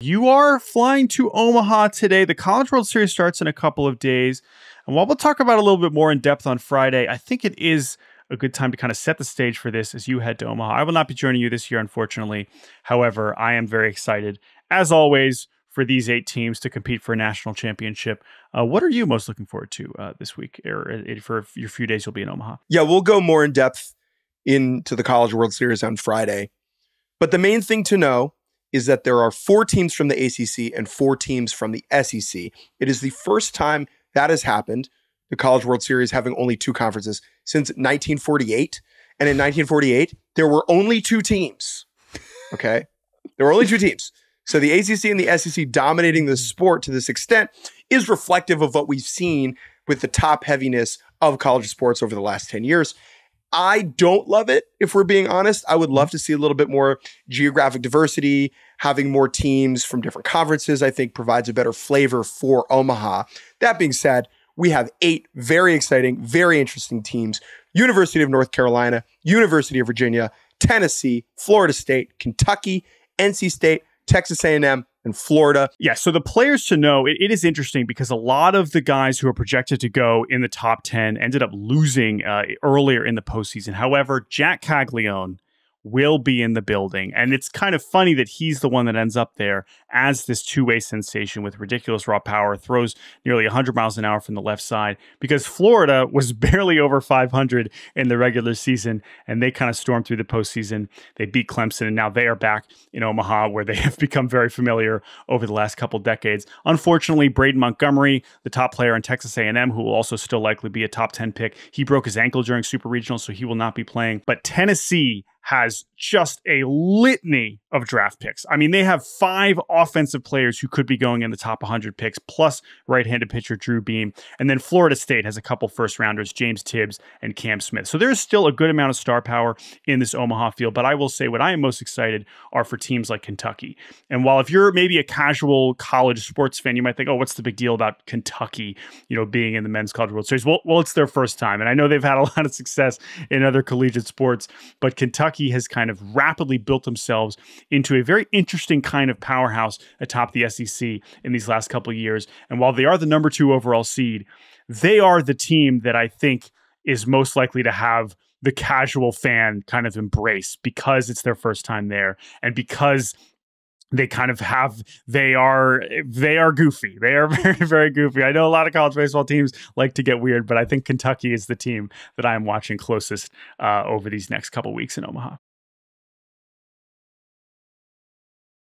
You are flying to Omaha today. The College World Series starts in a couple of days. And while we'll talk about it a little bit more in depth on Friday, I think it is a good time to kind of set the stage for this as you head to Omaha. I will not be joining you this year, unfortunately. However, I am very excited, as always, for these 8 teams to compete for a national championship. What are you most looking forward to this week or for your few days you'll be in Omaha? Yeah, we'll go more in depth into the College World Series on Friday. But the main thing to know is that there are 4 teams from the ACC and 4 teams from the SEC. It is the first time that has happened, the College World Series having only 2 conferences, since 1948. And in 1948, there were only 2 teams. Okay? There were only 2 teams. So the ACC and the SEC dominating the sport to this extent is reflective of what we've seen with the top heaviness of college sports over the last 10 years. I don't love it, if we're being honest. I would love to see a little bit more geographic diversity. Having more teams from different conferences, I think, provides a better flavor for Omaha. That being said, we have 8 very exciting, very interesting teams. University of North Carolina, University of Virginia, Tennessee, Florida State, Kentucky, NC State, Texas A&M, and Florida. Yeah, so the players to know, it is interesting because a lot of the guys who are projected to go in the top 10 ended up losing earlier in the postseason. However, Jack Caglione will be in the building. And it's kind of funny that he's the one that ends up there as this two-way sensation with ridiculous raw power, throws nearly 100 miles an hour from the left side, because Florida was barely over 500 in the regular season, and they kind of stormed through the postseason. They beat Clemson, and now they are back in Omaha, where they have become very familiar over the last couple decades. Unfortunately, Braden Montgomery, the top player in Texas A&M, who will also still likely be a top 10 pick, he broke his ankle during Super Regional, so he will not be playing. But Tennessee has just a litany of draft picks. I mean, they have 5 offensive players who could be going in the top 100 picks, plus right-handed pitcher Drew Beam. And then Florida State has a couple first-rounders, James Tibbs and Cam Smith. So there's still a good amount of star power in this Omaha field. But I will say what I am most excited are for teams like Kentucky. And while if you're maybe a casual college sports fan, you might think, oh, what's the big deal about Kentucky, being in the Men's College World Series? Well, it's their first time. And I know they've had a lot of success in other collegiate sports, but Kentucky has kind of rapidly built themselves into a very interesting kind of powerhouse atop the SEC in these last couple of years. And while they are the number 2 overall seed, they are the team that I think is most likely to have the casual fan kind of embrace, because it's their first time there and because they kind of have, they are goofy. They are very, very goofy. I know a lot of college baseball teams like to get weird, but I think Kentucky is the team that I am watching closest over these next couple weeks in Omaha.